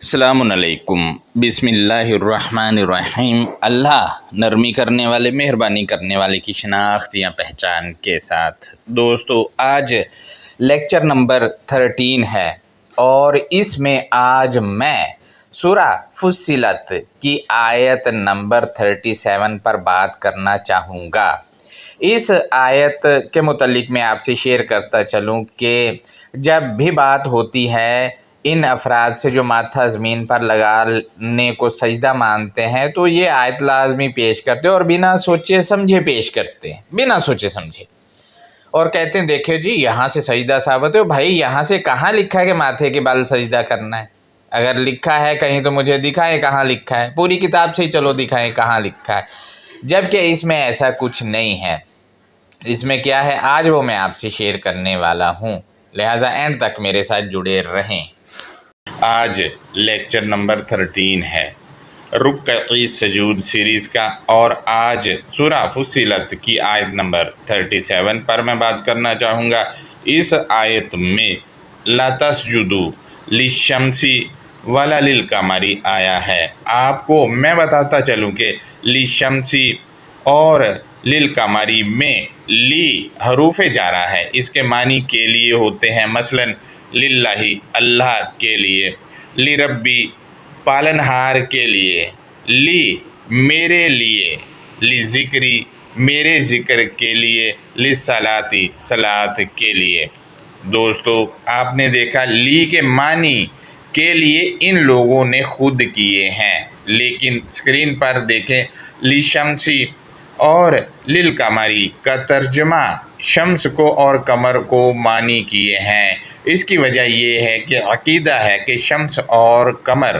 السلام علیکم۔ بسم اللہ الرحمن الرحیم۔ اللہ نرمی کرنے والے، مہربانی کرنے والے کی شناخت یا پہچان کے ساتھ۔ دوستو، آج لیکچر نمبر 13 ہے اور اس میں آج میں سورہ فصلت کی آیت نمبر 37 پر بات کرنا چاہوں گا۔ اس آیت کے متعلق میں آپ سے شیئر کرتا چلوں کہ جب بھی بات ہوتی ہے ان افراد سے جو ماتھا زمین پر لگانے کو سجدہ مانتے ہیں تو یہ آیت لازمی پیش کرتے اور بنا سوچے سمجھے پیش کرتے ہیں، بنا سوچے سمجھے، اور کہتے ہیں دیکھیں جی یہاں سے سجدہ ثابت ہے۔ بھائی یہاں سے کہاں لکھا ہے کہ ماتھے کے بل سجدہ کرنا ہے؟ اگر لکھا ہے کہیں تو مجھے دکھائیں کہاں لکھا ہے، پوری کتاب سے ہی چلو دکھائیں کہاں لکھا ہے، جبکہ اس میں ایسا کچھ نہیں ہے۔ اس میں کیا ہے آج وہ میں آپ سے شیئر کرنے والا ہوں، لہٰذا اینڈ تک میرے ساتھ جڑے رہیں۔ آج لیکچر نمبر 13 ہے رکوع سجود سیریز کا، اور آج سورہ فصلت کی آیت نمبر 37 پر میں بات کرنا چاہوں گا۔ اس آیت میں لا تسجدوا للشمس ولا للقمر آیا ہے۔ آپ کو میں بتاتا چلوں کہ للشمس اور للقمر میں لی حروف جارہ ہے، اس کے معنی کے لیے ہوتے ہیں مثلا للہ اللہ کے لیے، لربی پالنہار کے لیے، لی میرے لیے، لذکری میرے ذکر کے لیے، لصلاتی صلاۃ کے لیے۔ دوستو آپ نے دیکھا لی کے معنی کے لیے ان لوگوں نے خود کیے ہیں، لیکن اسکرین پر دیکھیں لشمسی اور للقمری کا ترجمہ شمس کو اور قمر کو معنی کیے ہیں۔ اس کی وجہ یہ ہے کہ عقیدہ ہے کہ شمس اور قمر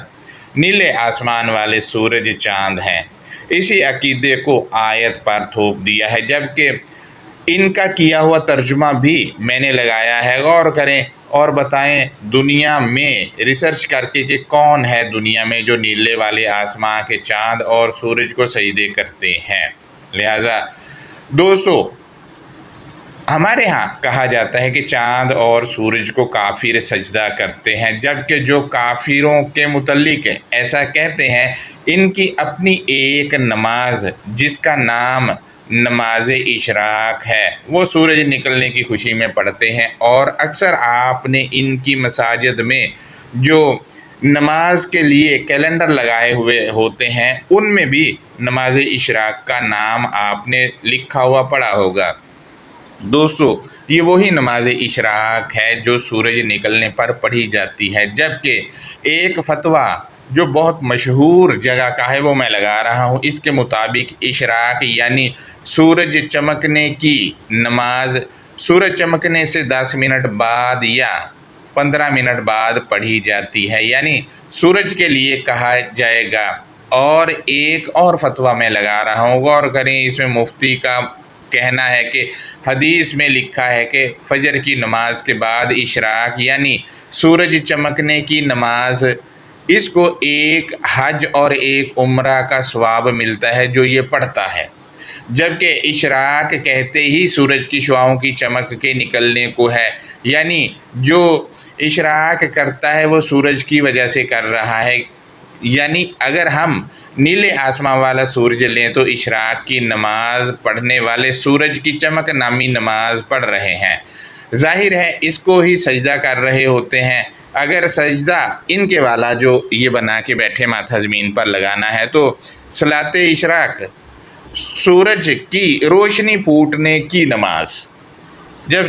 نیلے آسمان والے سورج چاند ہیں۔ اسی عقیدے کو آیت پر تھوپ دیا ہے، جبکہ ان کا کیا ہوا ترجمہ بھی میں نے لگایا ہے۔ غور کریں اور بتائیں دنیا میں ریسرچ کر کے کہ کون ہے دنیا میں جو نیلے والے آسمان کے چاند اور سورج کو سجدے کرتے ہیں۔ لہذا دوستو ہمارے ہاں کہا جاتا ہے کہ چاند اور سورج کو کافر سجدہ کرتے ہیں، جبکہ جو کافروں کے متعلق ایسا کہتے ہیں ان کی اپنی ایک نماز جس کا نام نماز اشراق ہے، وہ سورج نکلنے کی خوشی میں پڑھتے ہیں، اور اکثر آپ نے ان کی مساجد میں جو نماز کے لیے کیلنڈر لگائے ہوئے ہوتے ہیں ان میں بھی نماز اشراق کا نام آپ نے لکھا ہوا پڑھا ہوگا۔ دوستو یہ وہی نماز اشراق ہے جو سورج نکلنے پر پڑھی جاتی ہے، جبکہ ایک فتویٰ جو بہت مشہور جگہ کا ہے وہ میں لگا رہا ہوں۔ اس کے مطابق اشراق یعنی سورج چمکنے کی نماز سورج چمکنے سے 10 منٹ بعد یا 15 منٹ بعد پڑھی جاتی ہے، یعنی سورج کے لیے کہا جائے گا۔ اور ایک اور فتویٰ میں لگا رہا ہوں، غور کریں، اس میں مفتی کا کہنا ہے کہ حدیث میں لکھا ہے کہ فجر کی نماز کے بعد اشراق یعنی سورج چمکنے کی نماز، اس کو ایک حج اور ایک عمرہ کا ثواب ملتا ہے جو یہ پڑھتا ہے، جبکہ اشراق کہتے ہی سورج کی شعاؤں کی چمک کے نکلنے کو ہے، یعنی جو اشراق کرتا ہے وہ سورج کی وجہ سے کر رہا ہے۔ یعنی اگر ہم نیلے آسمان والا سورج لیں تو اشراق کی نماز پڑھنے والے سورج کی چمک نامی نماز پڑھ رہے ہیں، ظاہر ہے اس کو ہی سجدہ کر رہے ہوتے ہیں۔ اگر سجدہ ان کے والا جو یہ بنا کے بیٹھے ماتھا زمین پر لگانا ہے تو صلاۃ اشراق سورج کی روشنی پھوٹنے کی نماز، جب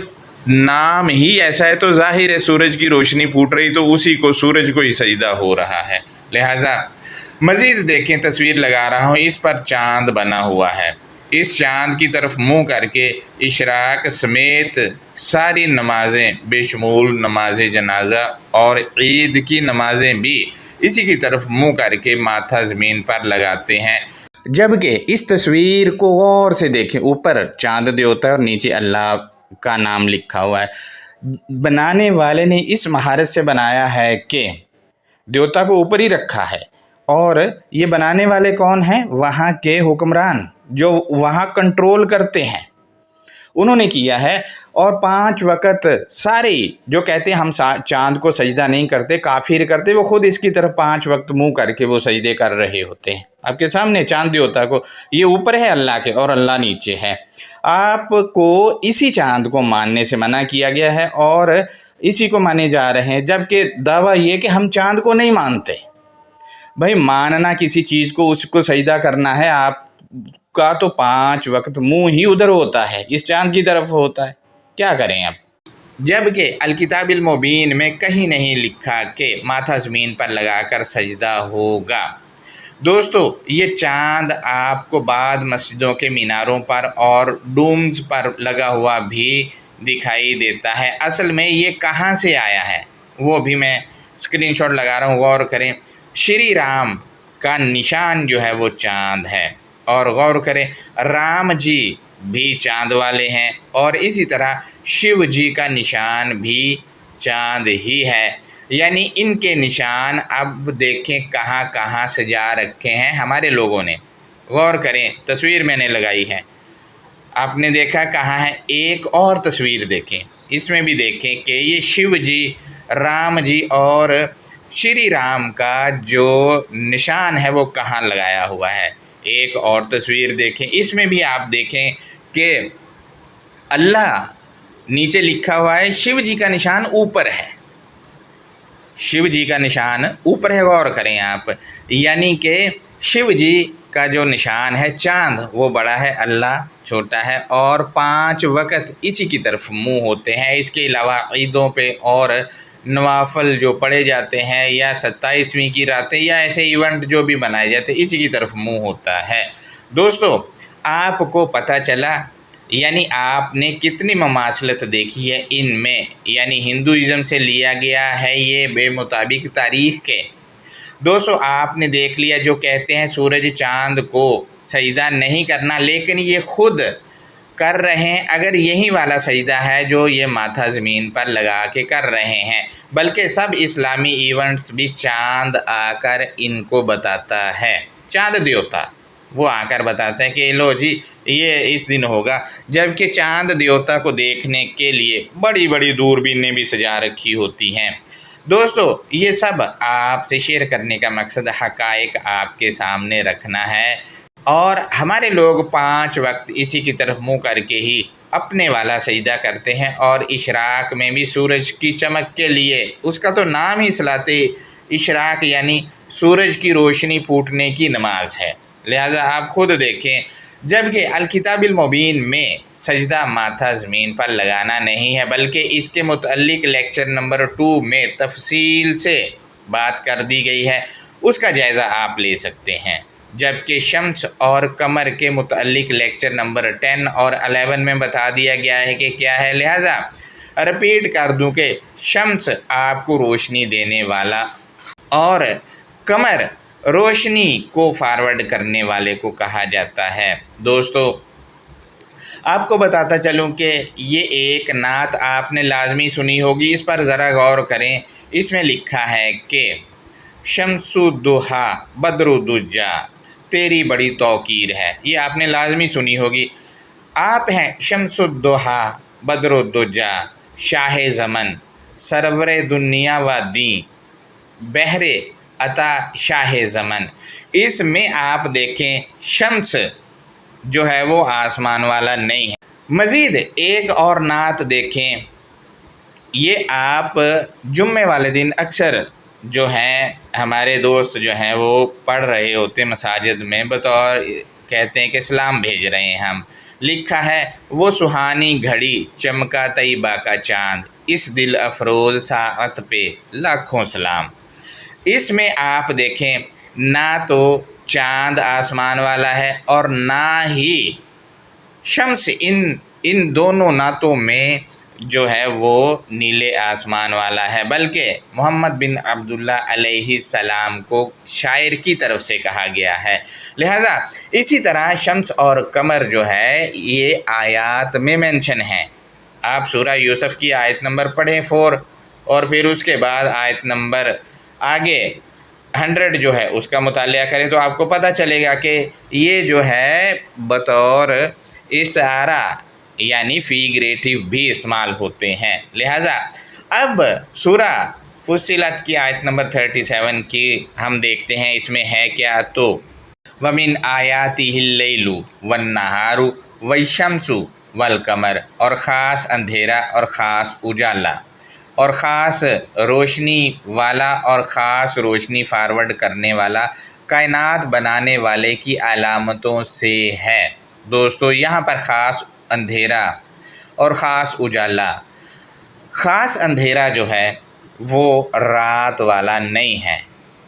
نام ہی ایسا ہے تو ظاہر ہے سورج کی روشنی پھوٹ رہی تو اسی کو سورج کو ہی سجدہ ہو رہا ہے۔ لہٰذا مزید دیکھیں، تصویر لگا رہا ہوں، اس پر چاند بنا ہوا ہے، اس چاند کی طرف منہ کر کے اشراق سمیت ساری نمازیں بشمول نماز جنازہ اور عید کی نمازیں بھی اسی کی طرف منہ کر کے ماتھا زمین پر لگاتے ہیں، جبکہ اس تصویر کو غور سے دیکھیں، اوپر چاند دیوتا ہے اور نیچے اللہ کا نام لکھا ہوا ہے۔ بنانے والے نے اس مہارت سے بنایا ہے کہ دیوتا کو اوپر ہی رکھا ہے، اور یہ بنانے والے کون ہیں؟ وہاں کے حکمران جو وہاں کنٹرول کرتے ہیں، انہوں نے کیا ہے، اور 5 وقت سارے جو کہتے ہیں ہم چاند کو سجدہ نہیں کرتے، کافر کرتے، وہ خود اس کی طرف 5 وقت منہ کر کے وہ سجدے کر رہے ہوتے ہیں۔ آپ کے سامنے چاند دیوتا کو، یہ اوپر ہے اللہ کے اور اللہ نیچے ہے۔ آپ کو اسی چاند کو ماننے سے منع کیا گیا ہے اور اسی کو مانے جا رہے ہیں، جبکہ دعویٰ یہ کہ ہم چاند کو نہیں مانتے۔ بھائی ماننا کسی چیز کو، اس کو سجدہ کرنا ہے، آپ کا تو 5 وقت منہ ہی ادھر ہوتا ہے، اس چاند کی طرف ہوتا ہے، کیا کریں اب؟ جبکہ الکتاب المبین میں کہیں نہیں لکھا کہ ماتھا زمین پر لگا کر سجدہ ہوگا۔ دوستو یہ چاند آپ کو بعض مسجدوں کے میناروں پر اور ڈومز پر لگا ہوا بھی دکھائی دیتا ہے۔ اصل میں یہ کہاں سے آیا ہے وہ بھی میں اسکرین شاٹ لگا رہا ہوں، غور کریں۔ شری رام کا نشان جو ہے وہ چاند ہے، اور غور کریں رام جی بھی چاند والے ہیں، اور اسی طرح شیو جی کا نشان بھی چاند ہی ہے۔ یعنی ان کے نشان اب دیکھیں کہاں کہاں سجا رکھے ہیں ہمارے لوگوں نے۔ غور کریں، تصویر میں نے لگائی ہے، آپ نے دیکھا کہاں ہے؟ ایک اور تصویر دیکھیں، اس میں بھی دیکھیں کہ یہ شیو جی، رام جی اور شری رام کا جو نشان ہے وہ کہاں لگایا ہوا ہے۔ ایک اور تصویر دیکھیں، اس میں بھی آپ دیکھیں کہ اللہ نیچے لکھا ہوا ہے، شیو جی کا نشان اوپر ہے، شیو جی کا نشان اوپر ہے، غور کریں آپ۔ یعنی کہ شیو جی کا جو نشان ہے چاند وہ بڑا ہے، اللہ چھوٹا ہے، اور 5 وقت اسی کی طرف منہ ہوتے ہیں۔ اس کے علاوہ عیدوں پہ اور نوافل جو پڑھے جاتے ہیں یا 27ویں کی راتیں یا ایسے ایونٹ جو بھی بنائے جاتے ہیں اسی کی طرف منہ ہوتا ہے۔ دوستو آپ کو پتہ چلا، یعنی آپ نے کتنی مماثلت دیکھی ہے ان میں، یعنی ہندوازم سے لیا گیا ہے یہ بے مطابق تاریخ کے۔ دوستو آپ نے دیکھ لیا جو کہتے ہیں سورج چاند کو سجدہ نہیں کرنا، لیکن یہ خود کر رہے ہیں۔ اگر یہی والا سجدہ ہے جو یہ ماتھا زمین پر لگا کے کر رہے ہیں، بلکہ سب اسلامی ایونٹس بھی چاند آ کر ان کو بتاتا ہے، چاند دیوتا وہ آ کر بتاتا ہے کہ لو جی یہ اس دن ہوگا، جبکہ چاند دیوتا کو دیکھنے کے لیے بڑی بڑی دوربینیں بھی سجا رکھی ہوتی ہیں۔ دوستو یہ سب آپ سے شیئر کرنے کا مقصد حقائق آپ کے سامنے رکھنا ہے، اور ہمارے لوگ 5 وقت اسی کی طرف منہ کر کے ہی اپنے والا سجدہ کرتے ہیں، اور اشراق میں بھی سورج کی چمک کے لیے، اس کا تو نام ہی صلاۃ اشراق یعنی سورج کی روشنی پھوٹنے کی نماز ہے، لہذا آپ خود دیکھیں۔ جبکہ الکتاب المبین میں سجدہ ماتھا زمین پر لگانا نہیں ہے، بلکہ اس کے متعلق لیکچر نمبر 2 میں تفصیل سے بات کر دی گئی ہے، اس کا جائزہ آپ لے سکتے ہیں۔ جبکہ شمس اور قمر کے متعلق لیکچر نمبر 10 اور 11 میں بتا دیا گیا ہے کہ کیا ہے، لہذا رپیٹ کر دوں کہ شمس آپ کو روشنی دینے والا اور قمر روشنی کو فارورڈ کرنے والے کو کہا جاتا ہے۔ دوستو آپ کو بتاتا چلوں کہ یہ ایک نعت آپ نے لازمی سنی ہوگی، اس پر ذرا غور کریں۔ اس میں لکھا ہے کہ شمس الضحیٰ بدر الدجا، تیری بڑی توقیر ہے، یہ آپ نے لازمی سنی ہوگی۔ آپ ہیں شمس الضحیٰ بدر الدجا، شاہ زمن، سرور دنیا و دین، بحر عطا شاہ زمن۔ اس میں آپ دیکھیں شمس جو ہے وہ آسمان والا نہیں ہے۔ مزید ایک اور نعت دیکھیں، یہ آپ جمعے والے دن اکثر جو ہیں ہمارے دوست جو ہیں وہ پڑھ رہے ہوتے ہیں مساجد میں، بطور کہتے ہیں کہ سلام بھیج رہے ہیں ہم۔ لکھا ہے وہ سہانی گھڑی چمکا طیبہ کا چاند، اس دل افروز ساعت پہ لاکھوں سلام۔ اس میں آپ دیکھیں نہ تو چاند آسمان والا ہے اور نہ ہی شمس، ان دونوں نعتوں میں جو ہے وہ نیلے آسمان والا ہے، بلکہ محمد بن عبداللہ علیہ السلام کو شاعر کی طرف سے کہا گیا ہے۔ لہذا اسی طرح شمس اور قمر جو ہے یہ آیات میں مینشن ہیں۔ آپ سورہ یوسف کی آیت نمبر پڑھیں 4، اور پھر اس کے بعد آیت نمبر آگے 100 جو ہے اس کا مطالعہ کریں تو آپ کو پتہ چلے گا کہ یہ جو ہے بطور اشارہ یعنی فیگریٹو بھی استعمال ہوتے ہیں۔ لہٰذا اب سورہ فصلت کی آیت نمبر 37 کی ہم دیکھتے ہیں، اس میں ہے کیا؟ تو وَمِنْ آیَاتِهِ اللَّيْلُ وَالنَّهَارُ وَالشَّمْسُ وَالْقَمَرُ، اور خاص اندھیرا اور خاص اجالا اور خاص روشنی والا اور خاص روشنی فارورڈ کرنے والا کائنات بنانے والے کی علامتوں سے ہے۔ دوستو یہاں پر خاص اندھیرا اور خاص اجالا، خاص اندھیرا جو ہے وہ رات والا نہیں ہے،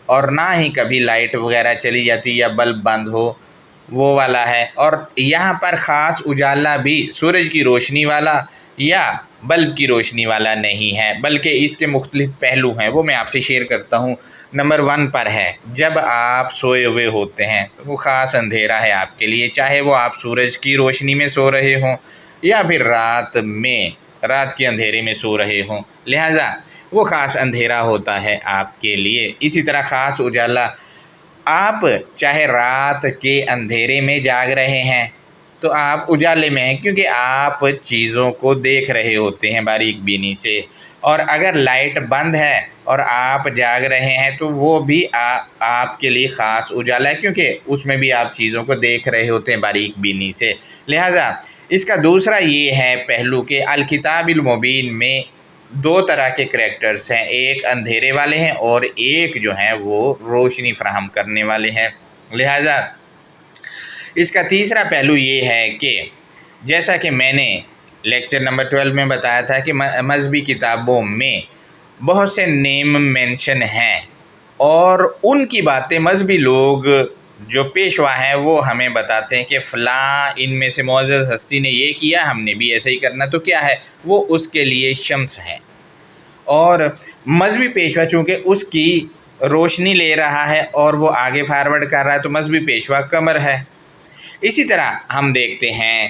اور نہ ہی کبھی لائٹ وغیرہ چلی جاتی یا بلب بند ہو وہ والا ہے، اور یہاں پر خاص اجالا بھی سورج کی روشنی والا یا بلب کی روشنی والا نہیں ہے، بلکہ اس کے مختلف پہلو ہیں، وہ میں آپ سے شیئر کرتا ہوں۔ نمبر 1 پر ہے، جب آپ سوئے ہوئے ہوتے ہیں تو وہ خاص اندھیرا ہے آپ کے لیے، چاہے وہ آپ سورج کی روشنی میں سو رہے ہوں یا پھر رات کے اندھیرے میں سو رہے ہوں، لہٰذا وہ خاص اندھیرا ہوتا ہے آپ کے لیے۔ اسی طرح خاص اجالا، آپ چاہے رات کے اندھیرے میں جاگ رہے ہیں تو آپ اجالے میں ہیں، کیونکہ آپ چیزوں کو دیکھ رہے ہوتے ہیں باریک بینی سے، اور اگر لائٹ بند ہے اور آپ جاگ رہے ہیں تو وہ بھی آپ کے لیے خاص اجالا ہے، کیونکہ اس میں بھی آپ چیزوں کو دیکھ رہے ہوتے ہیں باریک بینی سے۔ لہٰذا اس کا دوسرا یہ ہے پہلو کہ الکتاب المبین میں 2 طرح کے کریکٹرز ہیں، ایک اندھیرے والے ہیں اور ایک جو ہیں وہ روشنی فراہم کرنے والے ہیں۔ لہٰذا اس کا تیسرا پہلو یہ ہے کہ جیسا کہ میں نے لیکچر نمبر 12 میں بتایا تھا کہ مذہبی کتابوں میں بہت سے نیم مینشن ہیں، اور ان کی باتیں مذہبی لوگ جو پیشوا ہیں وہ ہمیں بتاتے ہیں کہ فلاں ان میں سے معزز ہستی نے یہ کیا، ہم نے بھی ایسا ہی کرنا، تو کیا ہے وہ اس کے لیے شمس ہے، اور مذہبی پیشوا چونکہ اس کی روشنی لے رہا ہے اور وہ آگے فارورڈ کر رہا ہے تو مذہبی پیشوا قمر ہے۔ اسی طرح ہم دیکھتے ہیں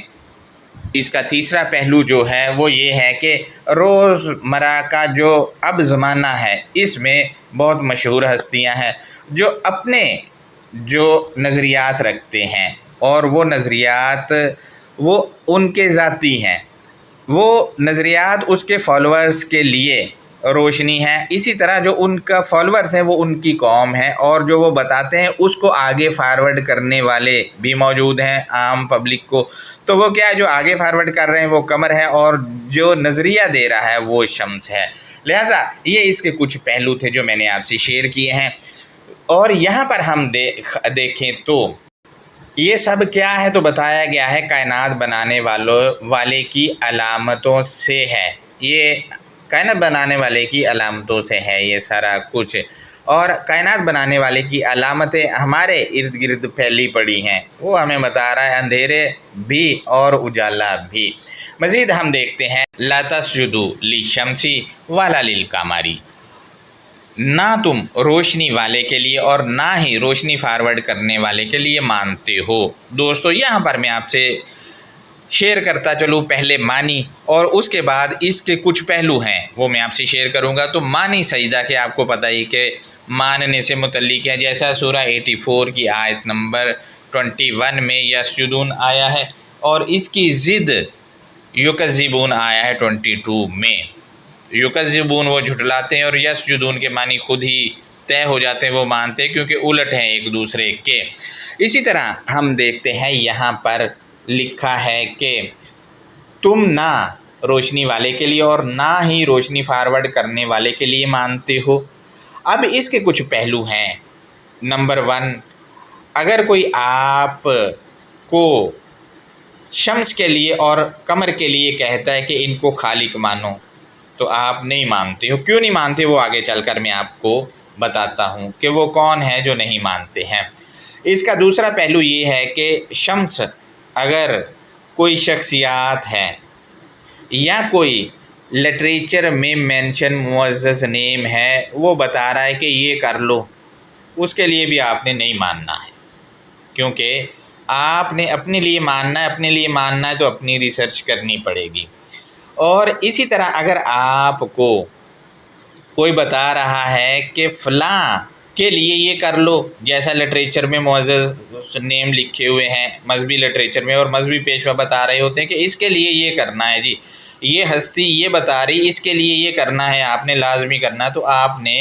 اس کا تیسرا پہلو جو ہے وہ یہ ہے کہ روزمرہ کا جو اب زمانہ ہے اس میں بہت مشہور ہستیاں ہیں جو اپنے جو نظریات رکھتے ہیں، اور وہ نظریات وہ ان کے ذاتی ہیں، وہ نظریات اس کے فالوورز کے لیے روشنی ہے، اسی طرح جو ان کا فالوورز ہیں وہ ان کی قوم ہے، اور جو وہ بتاتے ہیں اس کو آگے فارورڈ کرنے والے بھی موجود ہیں عام پبلک کو، تو وہ کیا ہے جو آگے فارورڈ کر رہے ہیں وہ قمر ہے، اور جو نظریہ دے رہا ہے وہ شمس ہے۔ لہٰذا یہ اس کے کچھ پہلو تھے جو میں نے آپ سے شیئر کیے ہیں، اور یہاں پر ہم دیکھیں تو یہ سب کیا ہے تو بتایا گیا ہے کائنات بنانے والے کی علامتوں سے ہے، یہ کائنات بنانے والے کی علامتوں سے ہے یہ سارا کچھ، اور کائنات بنانے والے کی علامتیں ہمارے ارد گرد پھیلی پڑی ہیں، وہ ہمیں بتا رہا ہے اندھیرے بھی اور اجالا بھی۔ مزید ہم دیکھتے ہیں لا تسجدوا للشمس ولا للقمر، نہ تم روشنی والے کے لیے اور نہ ہی روشنی فارورڈ کرنے والے کے لیے مانتے ہو۔ دوستو یہاں پر میں آپ سے شیئر کرتا چلوں پہلے معنی، اور اس کے بعد اس کے کچھ پہلو ہیں وہ میں آپ سے شیئر کروں گا۔ تو معنی سجدہ کے آپ کو پتہ ہی کہ ماننے سے متعلق ہے، جیسا سورہ 84 کی آیت نمبر 21 میں یسجدون آیا ہے، اور اس کی ضد یکذبون آیا ہے 22 میں۔ یکذبون وہ جھٹلاتے ہیں، اور یسجدون کے معنی خود ہی طے ہو جاتے ہیں، وہ مانتے ہیں کیونکہ الٹ ہیں ایک دوسرے کے۔ اسی طرح ہم دیکھتے ہیں یہاں پر لکھا ہے کہ تم نہ روشنی والے کے لیے اور نہ ہی روشنی فارورڈ کرنے والے کے لیے مانتے ہو۔ اب اس کے کچھ پہلو ہیں۔ نمبر 1، اگر کوئی آپ کو شمس کے لیے اور قمر کے لیے کہتا ہے کہ ان کو خالق مانو تو آپ نہیں مانتے ہو۔ کیوں نہیں مانتے وہ آگے چل کر میں آپ کو بتاتا ہوں کہ وہ کون ہے جو نہیں مانتے ہیں۔ اس کا دوسرا پہلو یہ ہے کہ شمس اگر کوئی شخصیات ہے یا کوئی لٹریچر میں مینشن معزز نیم ہے، وہ بتا رہا ہے کہ یہ کر لو، اس کے لیے بھی آپ نے نہیں ماننا ہے، کیونکہ آپ نے اپنے لیے ماننا ہے تو اپنی ریسرچ کرنی پڑے گی۔ اور اسی طرح اگر آپ کو کوئی بتا رہا ہے کہ فلاں کے لیے یہ کر لو، جیسا لٹریچر میں معزز نیم لکھے ہوئے ہیں مذہبی لٹریچر میں، اور مذہبی پیشوا بتا رہے ہوتے ہیں کہ اس کے لیے یہ کرنا ہے، جی یہ ہستی یہ بتا رہی اس کے لیے یہ کرنا ہے، آپ نے لازمی کرنا، تو آپ نے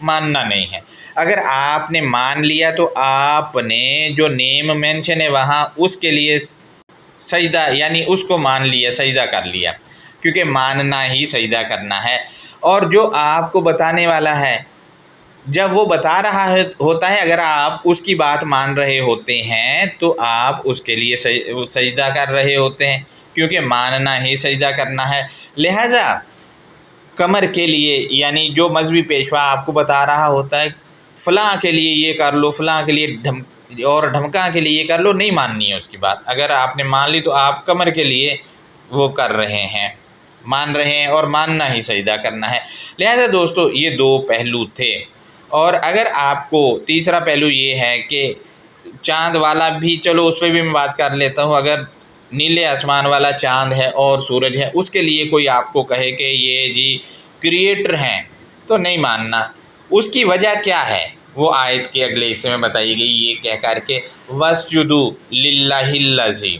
ماننا نہیں ہے۔ اگر آپ نے مان لیا تو آپ نے جو نیم مینشن ہے وہاں اس کے لیے سجدہ، یعنی اس کو مان لیا، سجدہ کر لیا، کیونکہ ماننا ہی سجدہ کرنا ہے۔ اور جو آپ کو بتانے والا ہے جب وہ بتا رہا ہوتا ہے، اگر آپ اس کی بات مان رہے ہوتے ہیں تو آپ اس کے لیے سجدہ کر رہے ہوتے ہیں، کیونکہ ماننا ہی سجدہ کرنا ہے۔ لہٰذا قمر کے لیے، یعنی جو مذہبی پیشوا آپ کو بتا رہا ہوتا ہے فلاں کے لیے یہ کر لو، فلاں کے لیے اور ڈھمکاں کے لیے یہ کر لو، نہیں ماننی ہے اس کی بات۔ اگر آپ نے مان لی تو آپ قمر کے لیے وہ کر رہے ہیں، مان رہے ہیں، اور ماننا ہی سجدہ کرنا ہے۔ لہذا دوستو یہ دو پہلو تھے، اور اگر آپ کو تیسرا پہلو یہ ہے کہ چاند والا بھی، چلو اس پہ بھی میں بات کر لیتا ہوں، اگر نیلے آسمان والا چاند ہے اور سورج ہے، اس کے لیے کوئی آپ کو کہے کہ یہ جی کریٹر ہیں، تو نہیں ماننا۔ اس کی وجہ کیا ہے وہ آیت کے اگلے حصے میں بتائی گئی، یہ کہہ کر کے وَاسْجُدُوا لِلَّهِ الَّذِي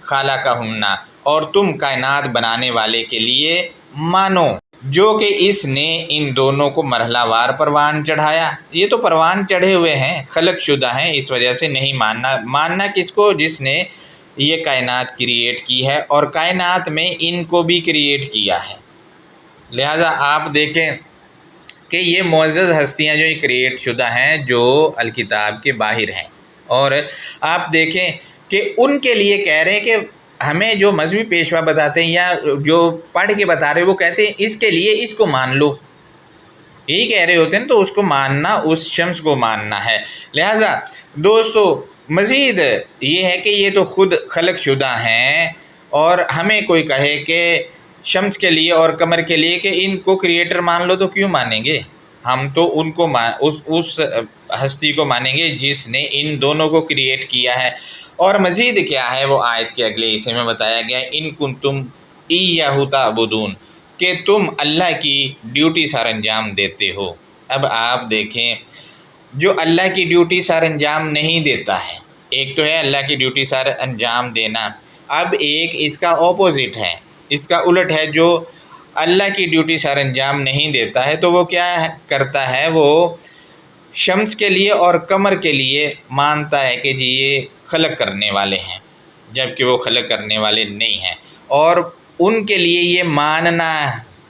خَلَقَهُنَّ، اور تم کائنات بنانے والے کے لیے مانو جو کہ اس نے ان دونوں کو مرحلہ وار پروان چڑھایا۔ یہ تو پروان چڑھے ہوئے ہیں، خلق شدہ ہیں، اس وجہ سے نہیں ماننا۔ ماننا کس کو؟ جس نے یہ کائنات کریٹ کی ہے، اور کائنات میں ان کو بھی کریٹ کیا ہے۔ لہٰذا آپ دیکھیں کہ یہ معزز ہستیاں جو کریٹ شدہ ہیں، جو الکتاب کے باہر ہیں، اور آپ دیکھیں کہ ان کے لیے کہہ رہے ہیں کہ ہمیں جو مذہبی پیشوا بتاتے ہیں یا جو پڑھ کے بتا رہے ہیں وہ کہتے ہیں اس کے لیے اس کو مان لو، یہی کہہ رہے ہوتے ہیں، تو اس کو ماننا، اس شمس کو ماننا ہے۔ لہٰذا دوستو مزید یہ ہے کہ یہ تو خود خلق شدہ ہیں، اور ہمیں کوئی کہے کہ شمس کے لیے اور قمر کے لیے کہ ان کو کریٹر مان لو، تو کیوں مانیں گے؟ ہم تو ان کو اس ہستی کو مانیں گے جس نے ان دونوں کو کریٹ کیا ہے۔ اور مزید کیا ہے وہ آیت کے اگلے حصے میں بتایا گیا، ان کنتم ایہ تعبدون، کہ تم اللہ کی ڈیوٹی سر انجام دیتے ہو۔ اب آپ دیکھیں جو اللہ کی ڈیوٹی سر انجام نہیں دیتا ہے، ایک تو ہے اللہ کی ڈیوٹی سر انجام دینا، اب ایک اس کا اپوزٹ ہے، اس کا الٹ ہے، جو اللہ کی ڈیوٹی سر انجام نہیں دیتا ہے تو وہ کیا کرتا ہے، وہ شمس کے لیے اور قمر کے لیے مانتا ہے کہ جی یہ خلق کرنے والے ہیں، جبکہ وہ خلق کرنے والے نہیں ہیں، اور ان کے لیے یہ ماننا،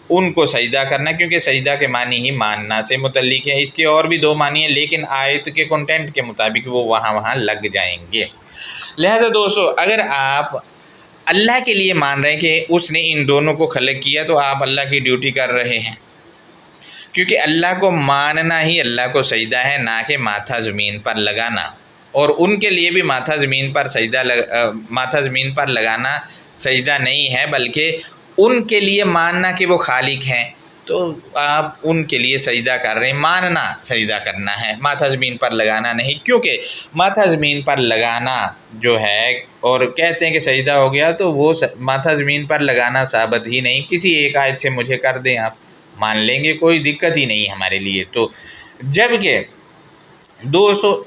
ان کو سجدہ کرنا، کیونکہ سجدہ کے معنی ہی ماننا سے متعلق ہے۔ اس کے اور بھی دو معنی ہیں، لیکن آیت کے کنٹینٹ کے مطابق وہ وہاں لگ جائیں گے۔ لہذا دوستو اگر آپ اللہ کے لیے مان رہے ہیں کہ اس نے ان دونوں کو خلق کیا، تو آپ اللہ کی ڈیوٹی کر رہے ہیں، کیونکہ اللہ کو ماننا ہی اللہ کو سجدہ ہے، نہ کہ ماتھا زمین پر لگانا۔ اور ان کے لیے بھی ماتھا زمین پر لگانا سجدہ نہیں ہے، بلکہ ان کے لیے ماننا کہ وہ خالق ہیں، تو آپ ان کے لیے سجدہ کر رہے ہیں، ماننا سجدہ کرنا ہے، ماتھا زمین پر لگانا نہیں، کیونکہ ماتھا زمین پر لگانا جو ہے، اور کہتے ہیں کہ سجدہ ہو گیا، تو وہ ماتھا زمین پر لگانا ثابت ہی نہیں، کسی ایک آیت سے مجھے کر دیں، آپ مان لیں گے، کوئی دقت ہی نہیں ہمارے لیے۔ تو جبکہ دوستو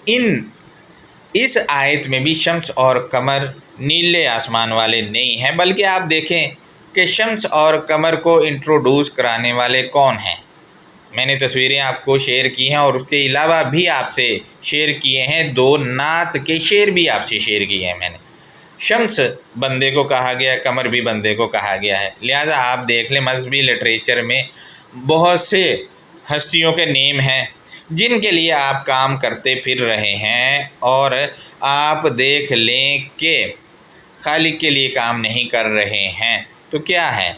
اس آیت میں بھی شمس اور قمر نیلے آسمان والے نہیں ہیں، بلکہ آپ دیکھیں کہ شمس اور قمر کو انٹروڈیوس کرانے والے کون ہیں۔ میں نے تصویریں آپ کو شیئر کی ہیں، اور اس کے علاوہ بھی آپ سے شیئر کیے ہیں، دو نعت کے شعر بھی آپ سے شیئر کیے ہیں میں نے۔ شمس بندے کو کہا گیا، قمر بھی بندے کو کہا گیا ہے۔ لہذا آپ دیکھ لیں مذہبی لٹریچر میں بہت سے ہستیوں کے نیم ہیں جن کے لیے آپ کام کرتے پھر رہے ہیں، اور آپ دیکھ لیں کہ خالق کے لیے کام نہیں کر رہے ہیں، تو کیا ہے؟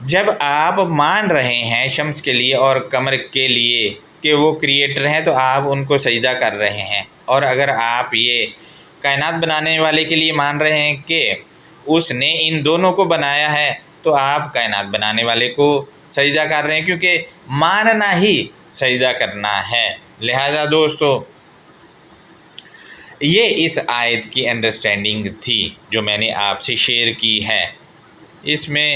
جب آپ مان رہے ہیں شمس کے لیے اور قمر کے لیے کہ وہ کریٹر ہیں، تو آپ ان کو سجدہ کر رہے ہیں، اور اگر آپ یہ کائنات بنانے والے کے لیے مان رہے ہیں کہ اس نے ان دونوں کو بنایا ہے، تو آپ کائنات بنانے والے کو سجدہ کر رہے ہیں، کیونکہ ماننا ہی سجدہ کرنا ہے۔ لہذا دوستو یہ اس آیت کی انڈرسٹینڈنگ تھی جو میں نے آپ سے شیئر کی ہے۔ اس میں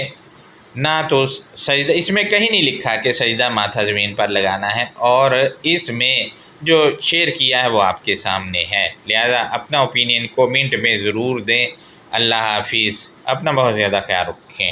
نہ تو سجدہ، اس میں کہیں نہیں لکھا کہ سجدہ ماتھا زمین پر لگانا ہے، اور اس میں جو شیئر کیا ہے وہ آپ کے سامنے ہے، لہذا اپنا اوپینین کومنٹ میں ضرور دیں۔ اللہ حافظ، اپنا بہت زیادہ خیال رکھیں۔